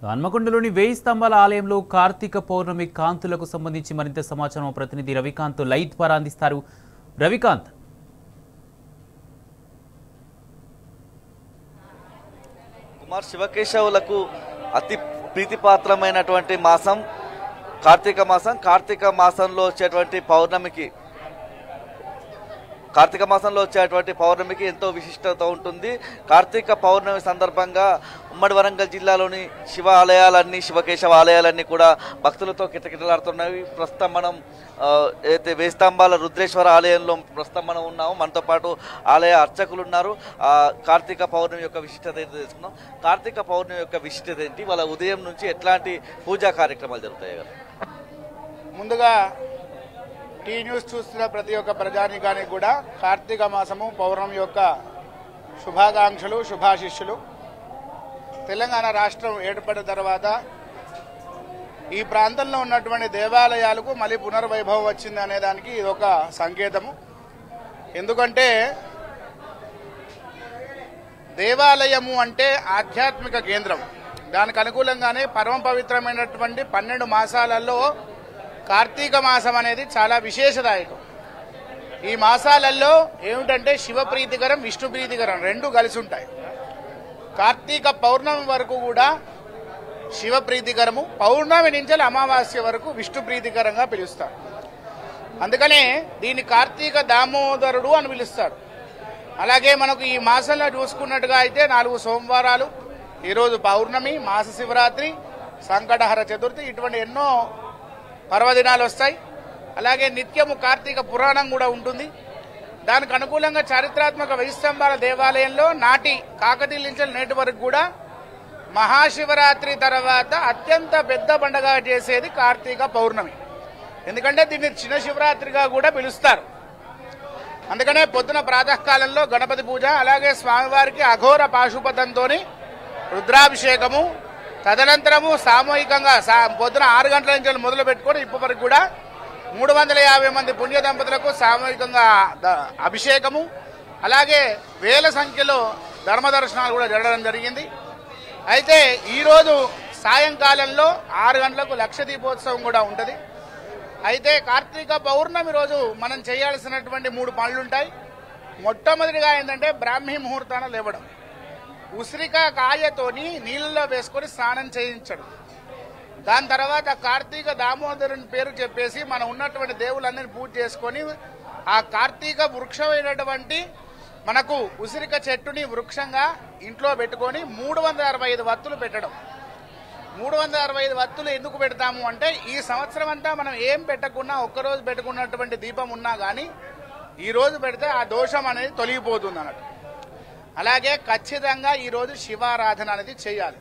హన్మకొండలోని 1000 స్తంభాల ఆలయంలో కార్తీక పౌర్ణమి కాంతులకు సంబంధించి మరింత సమాచారం ప్రతినిధి రవికాంత్ లైవ్ ద్వారా అందిస్తారు. రవికాంత్, కుమార్ శివకేశవులకు అతి ప్రీతిపాత్రమైనటువంటి మాసం కార్తీక మాసం. కార్తీక మాసంలో వచ్చేటువంటి పౌర్ణమికి ఎంతో విశిష్టత ఉంటుంది. కార్తీక పౌర్ణమి సందర్భంగా ఉమ్మడి వరంగల్ జిల్లాలోని శివ ఆలయాలన్నీ, శివకేశవ ఆలయాలన్నీ కూడా భక్తులతో కిటకిటలాడుతున్నాయి. ప్రస్తుతం మనం అయితే 1000 స్తంభాల రుద్రేశ్వర ఆలయంలో ప్రస్తుతం మనం ఉన్నాము. మనతో పాటు ఆలయ అర్చకులు ఉన్నారు. కార్తీక పౌర్ణమి యొక్క విశిష్టత ఏంటో తెలుసుకున్నాం. కార్తీక పౌర్ణమి యొక్క విశిష్టత ఏంటి, వాళ్ళ ఉదయం నుంచి ఎట్లాంటి పూజా కార్యక్రమాలు జరుగుతాయి కదా? ముందుగా టీ న్యూస్ చూస్తున్న ప్రతి ఒక్క ప్రజానికానికి కూడా కార్తీక మాసము పౌర్ణమి యొక్క శుభాకాంక్షలు, శుభాశిష్యులు. తెలంగాణ రాష్ట్రం ఏర్పడిన తర్వాత ఈ ప్రాంతంలో ఉన్నటువంటి దేవాలయాలకు మళ్ళీ పునర్వైభవం వచ్చింది అనే దానికి ఇది ఒక సంకేతము. ఎందుకంటే దేవాలయము అంటే ఆధ్యాత్మిక కేంద్రం. దానికి అనుకూలంగానే పరమ పవిత్రమైనటువంటి 12 మాసాలలో కార్తీక మాసం అనేది చాలా విశేషదాయకం. ఈ మాసాలలో ఏమిటంటే శివ ప్రీతికరం, విష్ణు ప్రీతికరం రెండు కలిసి ఉంటాయి. కార్తీక పౌర్ణమి వరకు కూడా శివ ప్రీతికరము, పౌర్ణమి నుంచి అమావాస్య వరకు విష్ణు ప్రీతికరంగా పిలుస్తారు. అందుకనే దీన్ని కార్తీక దామోదరుడు అని పిలుస్తారు. అలాగే మనకు ఈ మాసంలో చూసుకున్నట్టుగా అయితే 4 సోమవారాలు, ఈరోజు పౌర్ణమి, మాస శివరాత్రి, సంకటహర చతుర్థి, ఇటువంటి ఎన్నో పర్వదినాలు వస్తాయి. అలాగే నిత్యము కార్తీక పురాణం కూడా ఉంటుంది. దానికి అనుకూలంగా చారిత్రాత్మక 1000 స్తంభాల దేవాలయంలో నాటి కాకతీయుల నుంచి నేటి వరకు కూడా మహాశివరాత్రి తర్వాత అత్యంత పెద్ద పండుగ చేసేది కార్తీక పౌర్ణమి. ఎందుకంటే దీన్ని చిన్న శివరాత్రిగా కూడా పిలుస్తారు. అందుకనే పొద్దున ప్రాతకాలంలో గణపతి పూజ, అలాగే స్వామివారికి అఘోర పాశుపతంతో రుద్రాభిషేకము, తదనంతరము సామూహికంగా పొద్దున 6 గంటల నుంచి మొదలు పెట్టుకొని ఇప్పటి వరకు కూడా 350 మంది పుణ్య దంపతులకు సామూహికంగా అభిషేకము, అలాగే వేల సంఖ్యలో ధర్మదర్శనాలు కూడా జరగడం జరిగింది. అయితే ఈరోజు సాయంకాలంలో 6 గంటలకు లక్ష దీపోత్సవం కూడా ఉంటుంది. అయితే కార్తీక పౌర్ణమి రోజు మనం చేయాల్సినటువంటి 3 పనులుంటాయి. మొట్టమొదటిగా ఏంటంటే బ్రాహ్మీ ముహూర్తాన లేవడం, ఉసిరిక కాయతోని నీళ్ళలో వేసుకొని స్నానం చేయించడం. దాని తర్వాత కార్తీక దామోదరుని పేరు చెప్పేసి మనం ఉన్నటువంటి దేవుళ్ళందరినీ పూజ చేసుకొని ఆ కార్తీక వృక్షమైనటువంటి మనకు ఉసిరిక చెట్టుని వృక్షంగా ఇంట్లో పెట్టుకొని 365 వత్తులు పెట్టడం. 365 వత్తులు ఎందుకు పెడతాము అంటే ఈ సంవత్సరం అంతా మనం ఏం పెట్టకున్నా, ఒక్కరోజు పెట్టుకున్నటువంటి దీపం ఉన్నా కానీ ఈ రోజు పెడితే ఆ దోషం అనేది తొలగిపోతుంది అన్నట్టు. అలాగే ఖచ్చితంగా ఈరోజు శివారాధన అనేది చేయాలి.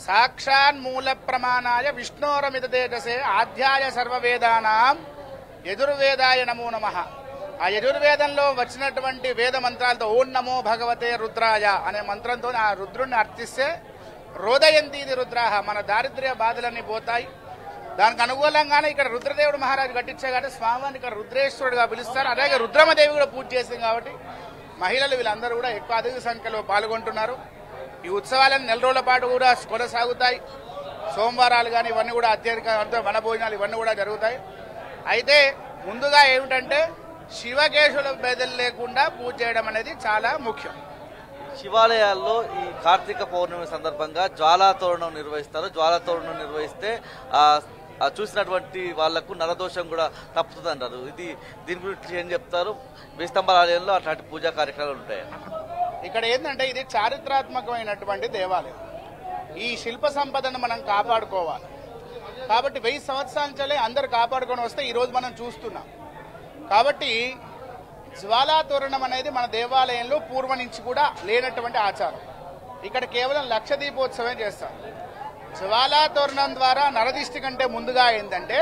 సాక్షాన్ మూల ప్రమాణాయ విష్ణోరమిత తేజసే ఆధ్యాయ సర్వవేదానాం యజుర్వేదాయ నమో నమః. ఆ యజుర్వేదంలో వచ్చినటువంటి వేద మంత్రాలతో ఓం నమో భగవతే రుద్రాయ అనే మంత్రంతో ఆ రుద్రుణ్ణి అర్థిస్తే రోదయంతీది రుద్రాహ, మన దారిద్ర్య బాధలన్నీ పోతాయి. దానికి అనుకూలంగానే ఇక్కడ రుద్రదేవుడు మహారాజు కట్టించే కాబట్టి స్వామివారిని ఇక్కడ రుద్రేశ్వరుడుగా పిలుస్తారు. అలాగే రుద్రమదేవి కూడా పూజ చేసింది కాబట్టి మహిళలు వీళ్ళందరూ కూడా ఎక్కువ అధిక సంఖ్యలో పాల్గొంటున్నారు. ఈ ఉత్సవాలను 4 రోజుల పాటు కూడా కొనసాగుతాయి. సోమవారాలు కానీ ఇవన్నీ కూడా అత్యధిక వన భోజనాలు ఇవన్నీ కూడా జరుగుతాయి. అయితే ముందుగా ఏమిటంటే శివకేశవుల బెదలు లేకుండా పూజ చేయడం అనేది చాలా ముఖ్యం. శివాలయాల్లో ఈ కార్తీక పౌర్ణమి సందర్భంగా జ్వాలాతోరణం నిర్వహిస్తారు. జ్వాలాతోరణం నిర్వహిస్తే చూసినటువంటి వాళ్లకు నరదోషం కూడా తప్పుతుంది అంటారు. దీని గురించి ఏం చెప్తారు? 1000 స్తంభాల ఆలయంలో అట్లాంటి పూజా కార్యక్రమాలు ఉంటాయి. ఇక్కడ ఏంటంటే ఇది చారిత్రాత్మకమైనటువంటి దేవాలయం. ఈ శిల్ప సంపదను మనం కాపాడుకోవాలి కాబట్టి 1000 సంవత్సరాల నుంచి అందరు కాపాడుకొని వస్తే ఈరోజు మనం చూస్తున్నాం. కాబట్టి జ్వాలాతోరణం అనేది మన దేవాలయంలో పూర్వం నుంచి కూడా లేనటువంటి ఆచారం. ఇక్కడ కేవలం లక్ష దీపోత్సవం చేస్తాం. జ్వాలాతోరణం ద్వారా నరదిష్టి కంటే ముందుగా ఏంటంటే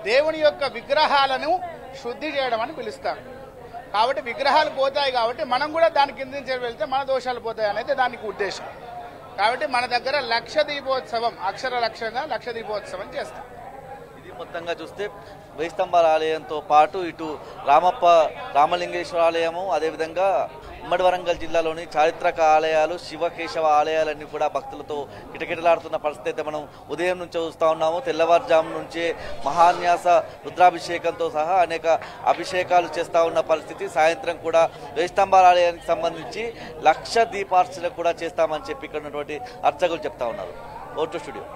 దేవుని యొక్క విగ్రహాలను శుద్ధి చేయడం అని పిలుస్తారు. కాబట్టి విగ్రహాలు పోతాయి కాబట్టి మనం కూడా దాని కింద నుంచి వెళ్తే మన దోషాలు పోతాయి అనేది దానికి ఉద్దేశం. కాబట్టి మన దగ్గర లక్ష దీపోత్సవం, అక్షర లక్ష్యంగా లక్ష దీపోత్సవం చేస్తాం. ఇది మొత్తంగా చూస్తే 1000 స్తంభాల ఆలయంతో పాటు ఇటు రామలింగేశ్వర ఆలయము, అదేవిధంగా ఉమ్మడి వరంగల్ జిల్లాలోని చారిత్రక ఆలయాలు శివకేశవ ఆలయాలన్నీ కూడా భక్తులతో కిటకిటలాడుతున్న పరిస్థితి అయితే మనం ఉదయం నుంచి చూస్తూ ఉన్నాము. తెల్లవారుజాము నుంచే మహాన్యాస రుద్రాభిషేకంతో సహా అనేక అభిషేకాలు చేస్తూ ఉన్న పరిస్థితి. సాయంత్రం కూడా వేయి స్తంభాల ఆలయానికి సంబంధించి 1,00,000 దీపార్చన కూడా చేస్తామని చెప్పి ఇక్కడ ఉన్నటువంటి అర్చకులు చెప్తా ఉన్నారు. Vote studio.